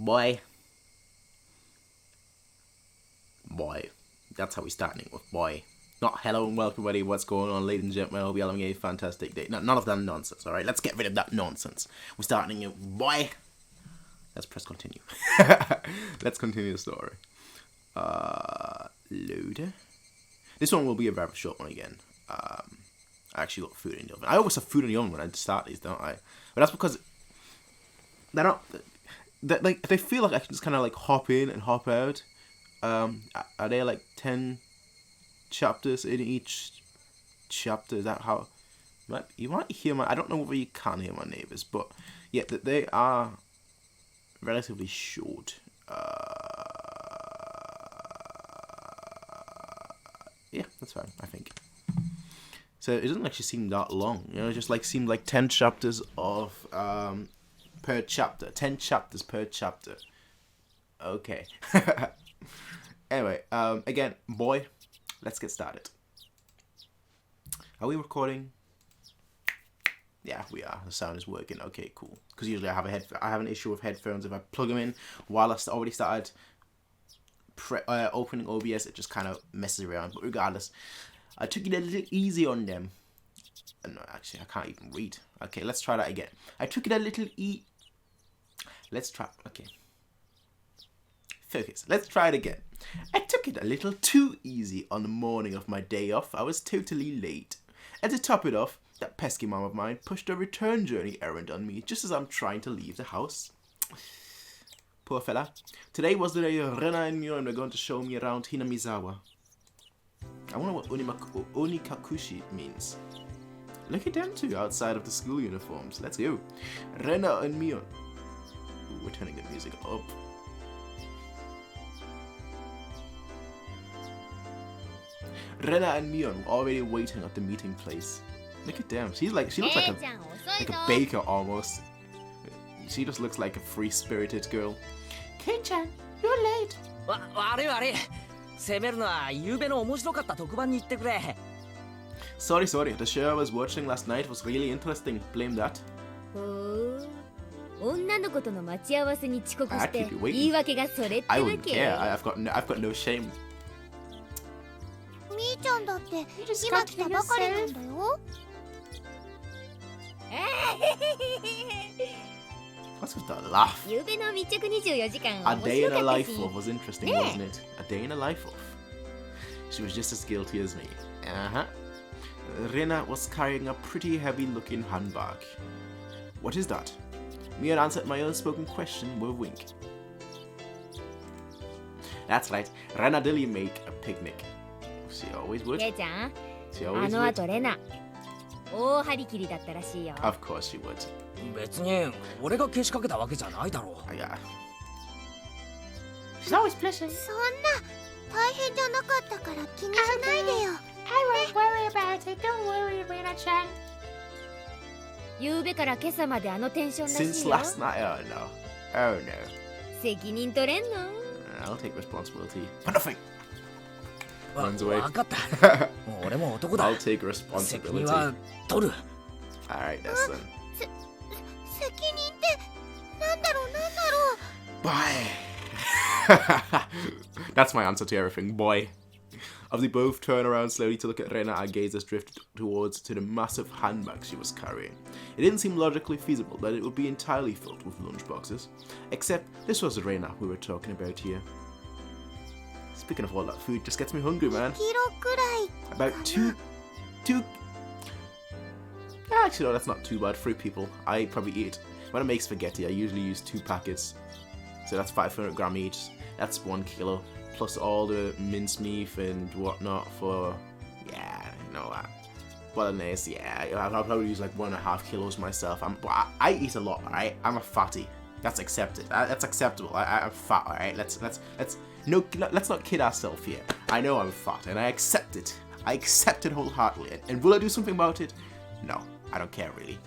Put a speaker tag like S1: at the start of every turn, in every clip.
S1: Boy. Boy. That's how we're starting with boy. Not hello and welcome, everybody. What's going on, ladies and gentlemen? I hope you're having a fantastic day. No, none of that nonsense, alright? Let's get rid of that nonsense. We're starting it, boy. Let's press continue. Let's continue the story. Load. This one will be a very short one again. I actually got food in the oven. I always have food in the oven when I start these, don't I? But that's because they're not... They feel like I can just kind of like hop in and hop out. Are there like 10 chapters in each chapter? Is that how... You might hear my... I don't know whether you can hear my neighbours, but yeah, they are relatively short. Yeah, that's fine, I think. So it doesn't actually seem that long, you know, it just like seemed like 10 chapters of per chapter. 10 chapters per chapter. Okay. Anyway, again, boy, let's get started. Are we recording? Yeah, we are. The sound is working. Okay, cool. Because usually I have an issue with headphones. If I plug them in while I already started opening OBS, it just kind of messes around. But regardless, I took it a little easy on them. No, actually, I can't even read. Okay, let's try that again. I took it a little Let's try. Okay. Focus. Let's try it again. I took it a little too easy on the morning of my day off. I was totally late. And to top it off, that pesky mom of mine pushed a return journey errand on me just as I'm trying to leave the house. Poor fella. Today was the day Rena and Mion were going to show me around Hinamizawa. I wonder what Onikakushi means. Look at them two outside of the school uniforms. Let's go. Rena and Mion. Ooh, we're turning the music up. Rena and Mion were already waiting at the meeting place. Look at them. She looks like a baker almost. She just looks like a free-spirited girl. Kei-chan, you're late. Sorry. The show I was watching last night was really interesting. Blame that. I keep you waiting. I wouldn't care. I've got no shame. What's with the laugh? A day in a life of was interesting, wasn't it? A day in a life of. She was just as guilty as me. Rena was carrying a pretty heavy-looking handbag. What is that? Mion answered my unspoken question with a wink. That's right. Rena did make a picnic. She always would. She always would. Of course she would. Yeah. She's always pleasant. I won't worry about it. Don't worry, Rena-chan. Since last night? Oh no. I'll take responsibility. For nothing. Runs away. I'll take responsibility. Alright, that's then. Boy. That's my answer to everything, boy. As they both turned around slowly to look at Rena, our gazes drifted towards the massive handbag she was carrying. It didn't seem logically feasible that it would be entirely filled with lunchboxes. Except, this was Rena we were talking about here. Speaking of all that food, just gets me hungry, man. About two... Actually, no, that's not too bad. 3 people. I probably eat... When I make spaghetti, I usually use 2 packets. So that's 500 gram each. That's 1 kilo. Plus all the mincemeat and whatnot for... Yeah, you know that. Bolognese, yeah. I'll probably use like 1.5 kilos myself. I eat a lot, alright? I'm a fatty. That's accepted. That's acceptable. I'm fat, alright? Let's not kid ourselves here. I know I'm fat, and I accept it. I accept it wholeheartedly. And will I do something about it? No, I don't care really.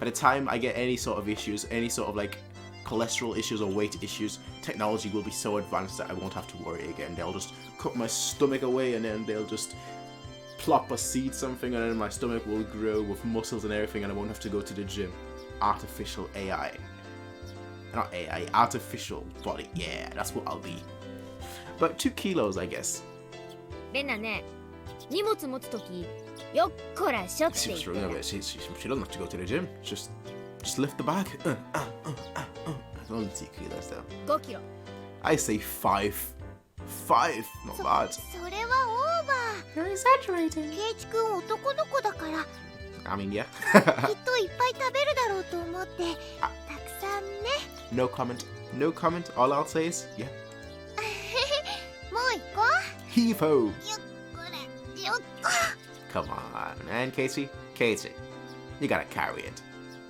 S1: By the time I get any sort of issues, any sort of like cholesterol issues or weight issues, technology will be so advanced that I won't have to worry again. They'll just cut my stomach away, and then they'll just plop a seed something, and then my stomach will grow with muscles and everything, and I won't have to go to the gym. Artificial AI. Not AI, artificial body. Yeah, that's what I'll be. But 2 kilos, I guess.
S2: レナね、荷物持つとき、よっこらしょって言
S1: She's
S2: って
S1: struggling a
S2: た
S1: bit. She doesn't have to go to the gym. Just lift the bag. It's only 2 kilos though.
S2: 5キロ
S1: I say 5. 5, not bad.
S3: それはオーバー。
S4: You're exaggerating.
S3: ケイチ君男の子だから
S1: I mean, yeah.
S3: きっといっぱい食べるだろうと思ってたくさんね。
S1: No comment. No comment. All I'll say is, yeah.
S3: もう行こ
S1: Heave ho.
S3: う。よっこらよっこ。
S1: Come on, man, Katie. Katie, you gotta carry it.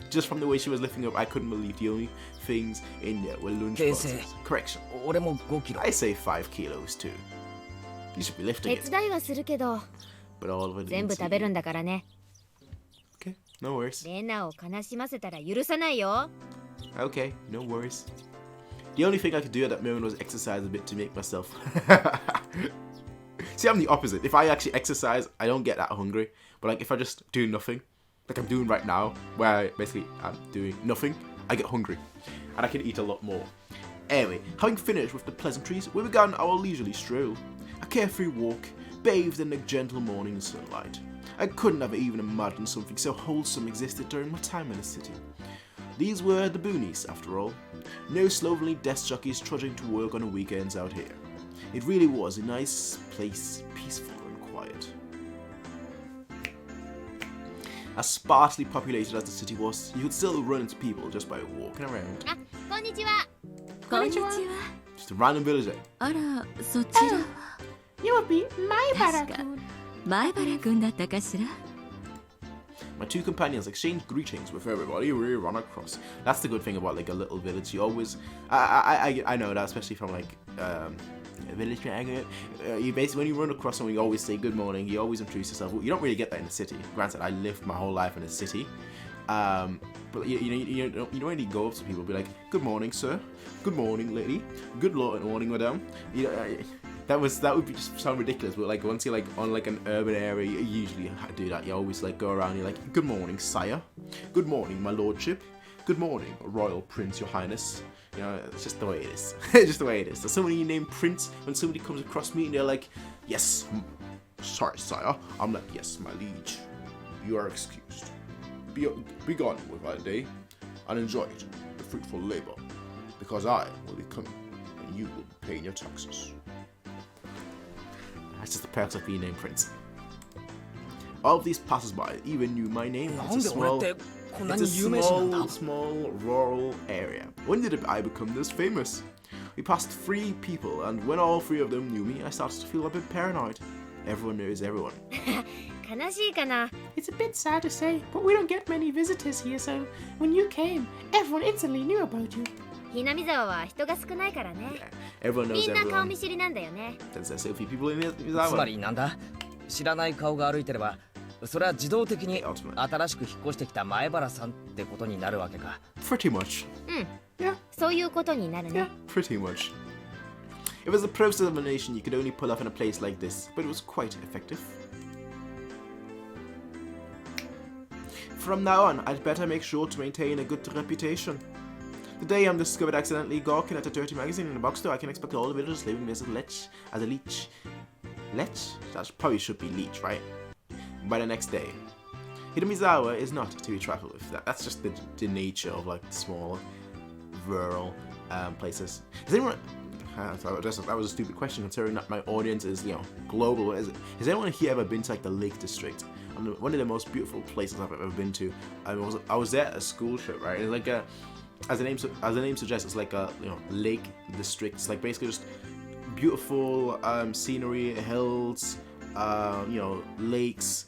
S1: Just from the way she was lifting up, I couldn't believe the only things in there were lunch
S5: Casey.
S1: boxes. Correction.
S5: 俺も5キロ
S1: I say 5 kilos too. You should be lifting
S2: 手
S1: it,
S2: 伝いはするけど
S1: but all of it
S2: 全部
S1: needs
S2: 食べる
S1: eating.
S2: んだからね。
S1: Okay, no worries.
S2: レナを悲しませたら許さないよ。
S1: Okay, no worries. The only thing I could do at that moment was exercise a bit to make myself. See, I'm the opposite. If I actually exercise, I don't get that hungry. But like, if I just do nothing, like I'm doing right now, where I'm doing nothing, I get hungry, and I can eat a lot more. Anyway, having finished with the pleasantries, we began our leisurely stroll. A carefree walk, bathed in the gentle morning sunlight. I couldn't have even imagined something so wholesome existed during my time in the city. These were the boonies, after all. No slovenly desk jockeys trudging to work on the weekends out here. It really was a nice place, peaceful and quiet. As sparsely populated as the city was, you could still run into people just by walking around.
S2: あ、こんにちは。
S4: こんにちは。
S1: Just a random villager.
S6: あら、そちらは
S4: You would be my
S6: 確か
S4: Barakun.
S6: 前原くんだったかしら。
S1: My 2 companions exchanged greetings with everybody we run across. That's the good thing about like a little village. You always, I know that, especially from like a village. You basically, when you run across someone, you always say good morning. You always introduce yourself. You don't really get that in the city. Granted, I lived my whole life in a city, but you don't really go up to people and be like, good morning, sir. Good morning, lady. Good morning, madam. You know. That would be just sound ridiculous, but like once you're like on like an urban area, you usually do that. You always like go around. You're like, good morning, sire. Good morning, my lordship. Good morning, royal prince, your highness. You know, it's just the way it is. It's just the way it is. So somebody named Prince, when somebody comes across me and they're like, yes, sorry, sire. I'm like, yes, my liege. You are excused. Be gone with our day and enjoy the fruitful labor, because I will be coming and you will be paying your taxes. That's just the perks of being named Prince. All of these passers-by even knew my name.
S5: なんで俺ってこんな
S1: It's a
S5: に有名人なんだ
S1: small rural area. When did I become this famous? We passed 3 people, and when all 3 of them knew me, I started to feel a bit paranoid. Everyone knows everyone.
S2: 悲しいかな。
S4: It's a bit sad to say, but we don't get many visitors here, so when you came, everyone instantly knew about you.
S2: ひなみ沢は人が少ないからね。
S1: Everyone
S2: み
S1: knows
S2: んな顔
S1: everyone.
S2: 見知りなんだよね。
S1: There's so few people in
S5: つま
S1: Mizawa.
S5: りなんだ知らない顔が歩いてればそれは自動的に
S1: Ultimate.
S5: 新しく引っ越してきた前原さんってことになるわけか
S1: Pretty much.
S2: そういうことになるね。
S1: Pretty much. It was a process of elimination you could only pull off in a place like this, but it was quite effective. From now on, I'd better make sure to maintain a good reputation. The day I'm discovered accidentally gawking at a dirty magazine in a bookstore, I can expect all the villagers living as a leech. Lech? That probably should be leech, right? By the next day. Hidamizawa is not to be trifled with. That's just the nature of like small, rural places. Has anyone? That was a stupid question, considering that my audience is, global. Has anyone here ever been to like the Lake District? One of the most beautiful places I've ever been to. I was there at a school trip, right? It's like as the name suggests, it's like a lake district. It's like basically just beautiful scenery, hills, lakes,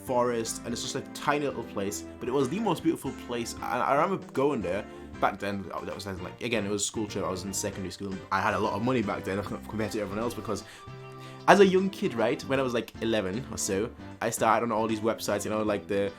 S1: forest, and it's just a tiny little place. But it was the most beautiful place. I remember going there. Back then, that was like, again, it was a school trip. I was in secondary school. I had a lot of money back then compared to everyone else, because as a young kid, right, when I was like 11 or so, I started on all these websites, like the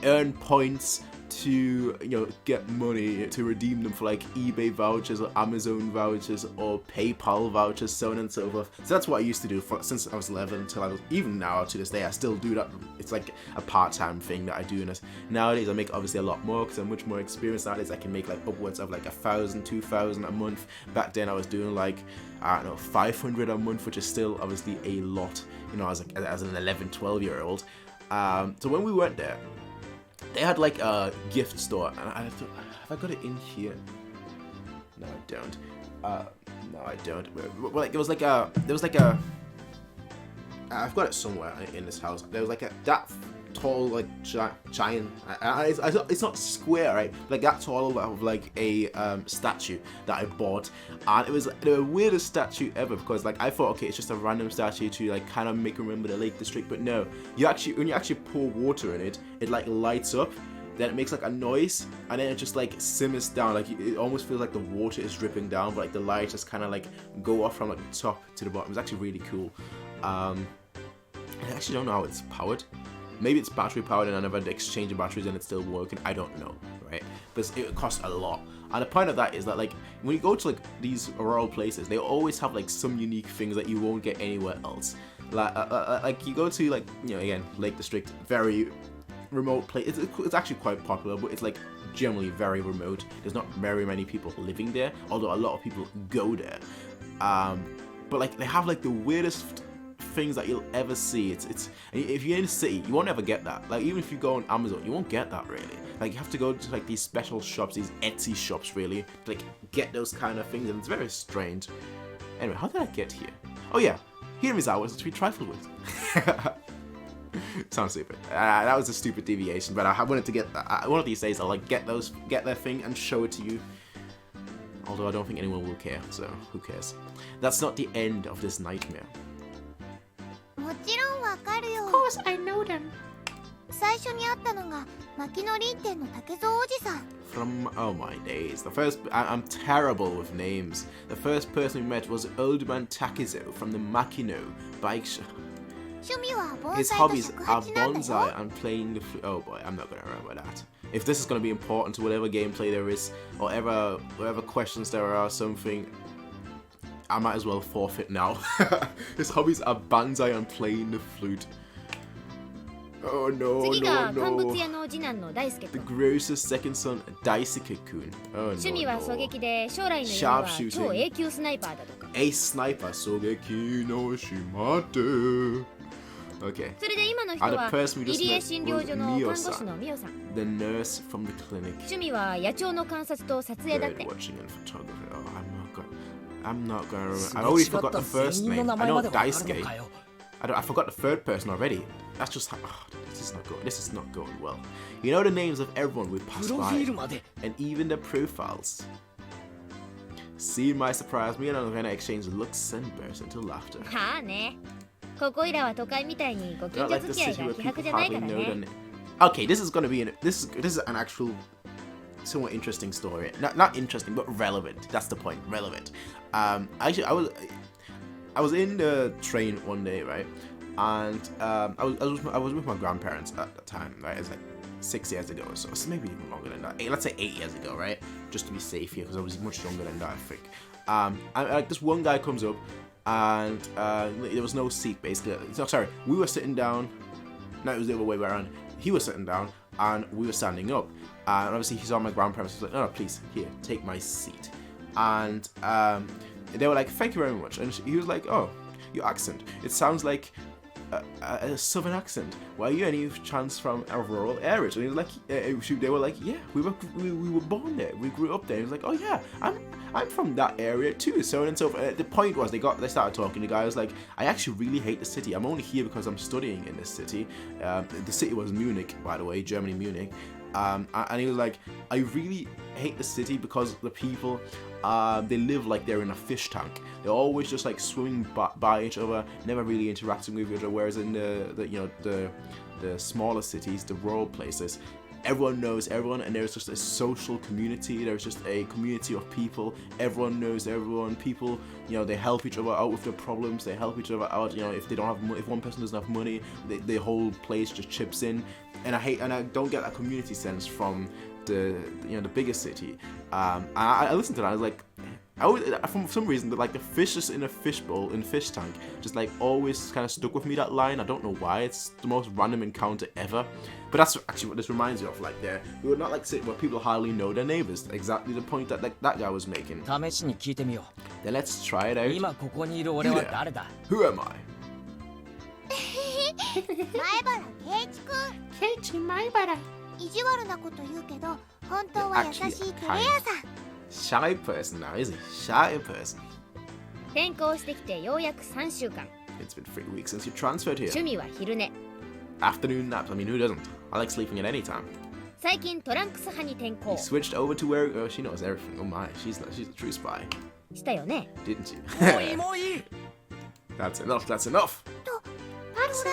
S1: earn points to get money to redeem them for like eBay vouchers or Amazon vouchers or PayPal vouchers, so on and so forth. So that's what I used to do since I was 11 until I was, even now to this day I still do that. It's like a part-time thing that I do, and nowadays I make obviously a lot more because I'm much more experienced. Nowadays I can make like upwards of like 1,000, 2,000 a month. Back then I was doing like, I don't know, 500 a month, which is still obviously a lot, as an 11, 12-year-old. So when we went there, they had like a gift store, and I thought, have I got it in here? No, I don't. No, I don't. Well, like, there was like a. I've got it somewhere in this house. There was like that tall, like giant. It's not square, right? Like that tall of like a statue that I bought, and it was the weirdest statue ever because like I thought, okay, it's just a random statue to like kind of make remember the Lake District, but no, when you actually pour water in it, it like lights up. Then it makes like a noise, and then it just like simmers down. Like it almost feels like the water is dripping down, but like the light just kind of like go off from like the top to the bottom. It's actually really cool. I actually don't know how it's powered. Maybe it's battery powered and I never exchange the batteries and it's still working. I don't know, right? But it costs a lot. And the point of that is that like when you go to like these rural places, they always have like some unique things that you won't get anywhere else. Like you go to like again Lake District, very remote place. It's actually quite popular, but it's like generally very remote. There's not very many people living there, although a lot of people go there. But like they have like the weirdest things that you'll ever see. It's if you're in a city, you won't ever get that. Like even if you go on Amazon, you won't get that really. Like you have to go to like these special shops, these Etsy shops really, to like get those kind of things, and it's very strange. Anyway, how did I get here? Oh yeah, here is ours to be trifled with. Sounds stupid. That was a stupid deviation, but I wanted to get one of these days. I'll like get their thing and show it to you. Although I don't think anyone will care, so who cares? That's not the end of this nightmare.
S3: もちろんわかるよ。
S4: Of course, I know them.
S3: 最初に会ったのが牧野林店の竹蔵おじさん。
S1: From oh my days, I'm terrible with names. The first person we met was Old Man Takizo from the Makino bike shop.
S3: 趣味は盆
S1: His
S3: 栽と
S1: hobbies
S3: 尺
S1: are
S3: 八なんだ
S1: bonsai
S3: よ。
S1: and playing the flute. Oh boy, I'm not gonna remember that. If this is gonna be important to whatever gameplay there is, or whatever questions there are, something, I might as well forfeit now. His hobbies are bonsai and playing the flute. Oh no,
S2: 次
S1: no,
S2: が乾物
S1: no.
S2: 屋の次男の大輔
S1: The
S2: 君。
S1: grossest second son, Daisuke-kun. Oh
S2: 趣味は
S1: no,
S2: 狙
S1: no.
S2: 撃で将来の夢は
S1: Sharpshooting
S2: 超永久スナイパーだとか。
S1: A sniper, Sogeki no Shimate. Okay.
S2: それで今の人
S1: And the
S2: は
S1: person we
S2: 入
S1: just
S2: 江
S1: met
S2: 診療
S1: was
S2: 所の看護師
S1: Mio-san,
S2: のミオさん。
S1: the nurse from the clinic.
S2: 趣味は野鳥の観察と撮影だっ
S1: Bird
S2: て。
S1: watching and photography. Oh, I'm not gonna remember. I already forgot the first name. I know Daisuke. I forgot the third person already. That's just how. Oh, this is not going well. You know the names of everyone we passed
S5: プロ
S1: by,
S5: フィールまで
S1: and even their profiles. Seeing my surprise, me and Anna exchanged looks and burst into laughter.
S2: はあね。ここいらは都会みたいにご近
S1: Not
S2: 所
S1: like the
S2: 付き合い
S1: city
S2: が
S1: where
S2: 希
S1: people
S2: 薄じゃないか
S1: hardly
S2: ら
S1: know
S2: ね。
S1: the Okay, this is gonna be this is an actual somewhat interesting story. Not interesting, but relevant. That's the point. Relevant. Actually, I was in the train one day, right? And I was with my grandparents at the time, right? It's like 6 years ago or so. So maybe even longer than that. Let's say 8 years ago, right? Just to be safe here, because I was much younger than that, I think. And like this one guy comes up, and there was no seat basically. So, sorry, we were sitting down. No, it was the other way around. He was sitting down, and we were standing up. And obviously, he saw my grandparents. He was like, "No, please, here, take my seat." And they were like, "Thank you very much." And he was like, "Oh, your accent. It sounds like a southern accent. Why are you any chance from a rural area?" And he was like, they were like, "Yeah, we were born there. We grew up there." He was like, "Oh yeah, I'm from that area too." So on and so forth. The point was they started talking. The guy was like, "I actually really hate the city. I'm only here because I'm studying in this city." The city was Munich, by the way, Germany, Munich. And he was like, "I really hate the city because the people, they live like they're in a fish tank. They're always just like swimming by each other, never really interacting with each other. Whereas in the smaller cities, the rural places, everyone knows everyone, and there's just a social community. There's just a community of people. Everyone knows everyone. People, they help each other out with their problems. They help each other out. If they don't have, if one person doesn't have money, the whole place just chips in. And I don't get that community sense from the bigger city. I listened to that. I was like, for some reason, the fishes in a fishbowl in fish tank just always kind of stuck with me, that line. I don't know why. It's the most random encounter ever, but that's actually what this reminds me of. We would not sit where people hardly know their neighbors. Exactly the point that that guy was making.
S5: 試しに聞いてみよ
S1: Then let's try it
S5: う
S1: out.
S5: 今ここにいる俺は誰だ
S1: Who am I?
S3: 前原圭一くん。
S4: ケイチ前原。
S3: 意地悪なこと言うけど本当は優しいテレ屋さん。
S1: Shy person now, is he? Shy person.
S2: 転校してきてようやく3週間
S1: It's been 3 weeks since you transferred here.
S2: 趣味は昼寝
S1: Afternoon naps. I mean, who doesn't? I like sleeping at any time.
S2: 最近トランクス派に転
S1: He
S2: 校
S1: switched over to where she knows everything. Oh my, she's a true spy,
S2: したよね
S1: didn't she?
S5: もういいもういい
S1: That's enough. That's enough.
S3: トランクス。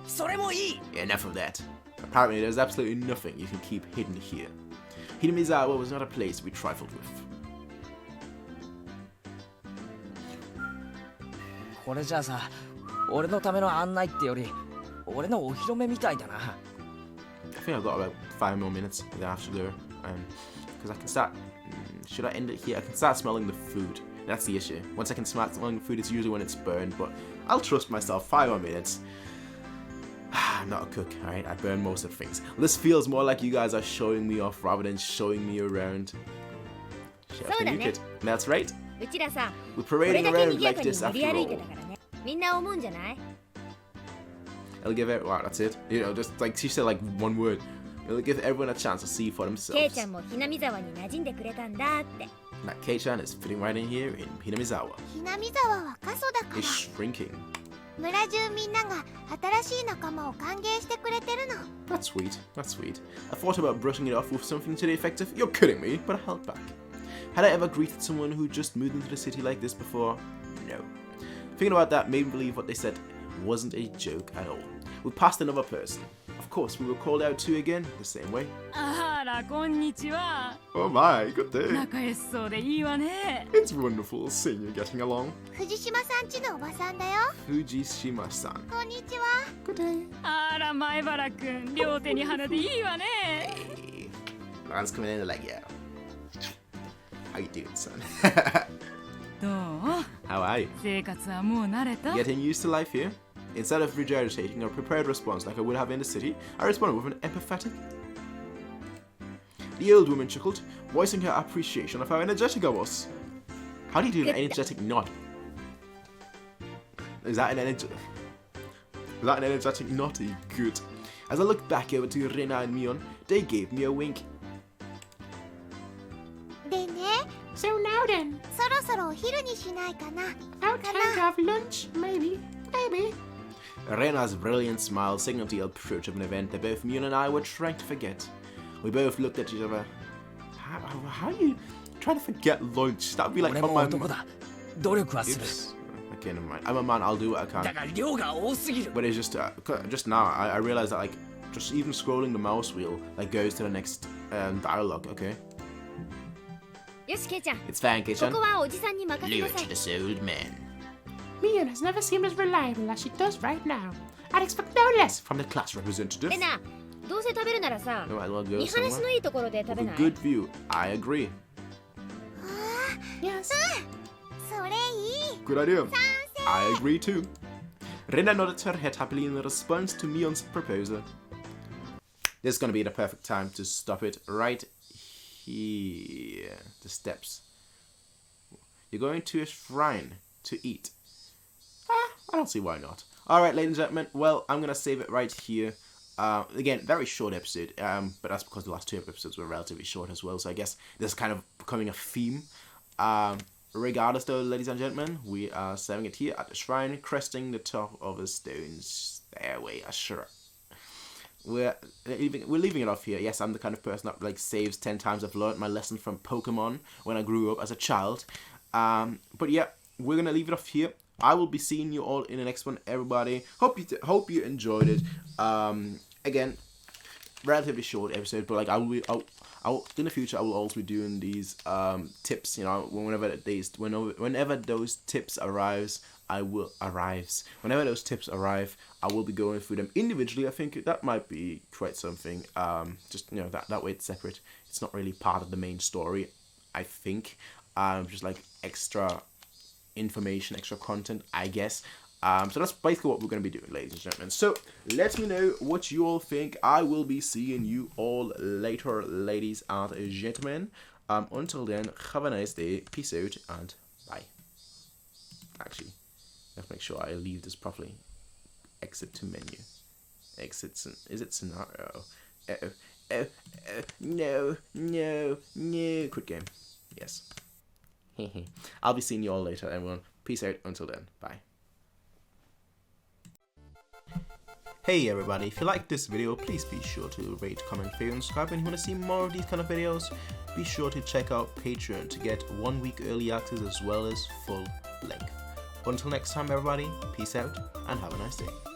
S5: それもいい
S1: Yeah, enough of that. Apparently, there's absolutely nothing you can keep hidden here. Hinamizawa was not a place to be trifled with.
S5: これじゃあさ俺のための案内ってより俺のお披露目みたいだな
S1: I think I've got about 5 more minutes, and then I have to go. Because I can start. Should I end it here? I can start smelling the food. That's the issue. Once I can smell smelling the food, it's usually when it's burned. But I'll trust myself. 5 more minutes. I'm not a cook, alright? I burn most of things. This feels more like you guys are showing me off rather than showing me around. Chef,
S2: So
S1: can you
S2: then,
S1: kid? That's right.
S2: うちらさ
S1: We're
S2: これ
S1: parading
S2: だけ
S1: around
S2: 賑や
S1: like
S2: かに
S1: this
S2: 練
S1: after
S2: り歩いて
S1: all.
S2: たからねみんな思うんじゃない
S1: I'll give it. Wow, that's it. Just like she said, one word. It'll give everyone a chance to see for
S2: ケイ
S1: themselves.
S2: ちゃんもひなみ沢に馴染んでくれたんだって
S1: That Kei-chan is fitting right in here in Hinamizawa.
S3: ひなみ沢は過疎だか
S1: It's
S3: ら
S1: shrinking.
S3: 村中みんなが新しい仲間を歓迎してくれてるの。
S1: That's sweet. That's sweet. I thought about brushing it off with something to the effect of, "You're kidding me," but I held back. Had I ever greeted someone who just moved into the city like this before? No. Thinking about that made me believe what they said wasn't a joke at all. We passed another person. Of course, we were called out to again, the same way.
S7: あらこんにちは
S1: Oh my, good day.
S7: 仲良しそうでいいわね
S1: It's wonderful seeing you getting along.
S3: 藤島さんちのおばさんだよ。
S1: Fujishima-san.
S3: こんにちは。
S1: Good day.
S7: あら前原くん両手に花でいいわね
S1: Hey. Man's coming in like, yeah. How you doing, son?
S7: どう
S1: How are you?
S7: 生活はもう慣れた
S1: Getting used to life here? Instead of regurgitating a prepared response like I would have in the city, I responded with an empathetic. The old woman chuckled, voicing her appreciation of how energetic I was. How do you do an energetic nod? Is that an energetic nod? Good. As I looked back over to Rena and Mion, they gave me a wink.
S3: でね、
S4: So now then,
S3: そろそろお昼にしないかな。
S4: our time to have lunch, maybe.
S1: Rena's brilliant smile signaled the approach of an event that both Mion and I were trying to forget. We both looked at each other. How are you trying to forget lunch? That would be like
S5: 俺
S1: on
S5: も
S1: my...
S5: 男だ努力はする
S1: Oops. Okay, never mind. I'm a man, I'll do what I
S5: だ
S1: can.
S5: が量が多すぎる
S1: But it's just now, I realized that just even scrolling the mouse wheel goes to the next dialogue, okay?
S2: よしケイちゃん
S1: It's fine,
S2: こ
S1: Kei-chan.
S2: こはおじさんに任せ
S1: Leave
S2: な
S1: it
S2: さ
S1: to
S2: い
S1: this old man.
S4: Mian has never seemed as reliable as she does right now. I'd expect no less.
S1: From the class representative.
S2: レナどうせ食べるならさ
S1: No, I'll go
S2: 見晴らし
S1: somewhere.
S2: のいいところで食べ
S1: With
S2: な
S1: a
S2: い
S1: good view. I agree.
S4: Yes.
S3: それいい。
S1: Good idea. I agree too. Rena nodded her head happily in response to Mion's proposal. This is going to be the perfect time to stop it right here. The steps. You're going to a shrine to eat. I don't see why not. Alright, ladies and gentlemen, well, I'm going to save it right here. Again, very short episode, but that's because the last 2 episodes were relatively short as well, so I guess this is kind of becoming a theme. Regardless though, ladies and gentlemen, we are saving it here at the shrine, cresting the top of a stone stairway, sure. We're leaving it off here. Yes, I'm the kind of person that saves 10 times. I've learned my lesson from Pokemon when I grew up as a child. But yeah, we're gonna leave it off here. I will be seeing you all in the next one, everybody. Hope you enjoyed it. Again, relatively short episode, but like I'll in the future I will also be doing these tips. You know, whenever those tips arrive, Whenever those tips arrive, I will be going through them individually. I think that might be quite something. Just, you know, that way it's separate. It's not really part of the main story, I think. Just like extra information, extra content, I guess. So that's basically what we're going to be doing, ladies and gentlemen. So let me know what you all think. I will be seeing you all later, ladies and gentlemen. Until then, have a nice day. Peace out and bye. Actually, I have to make sure I leave this properly. Exit to menu. Exit. Is it scenario? No. Quit game. Yes. I'll be seeing you all later, everyone. Peace out. Until then. Bye. Hey everybody, if you liked this video, please be sure to rate, comment, favorite, and subscribe. And if you want to see more of these kind of videos, be sure to check out Patreon to get 1 week early access as well as full length. Until next time everybody, peace out and have a nice day.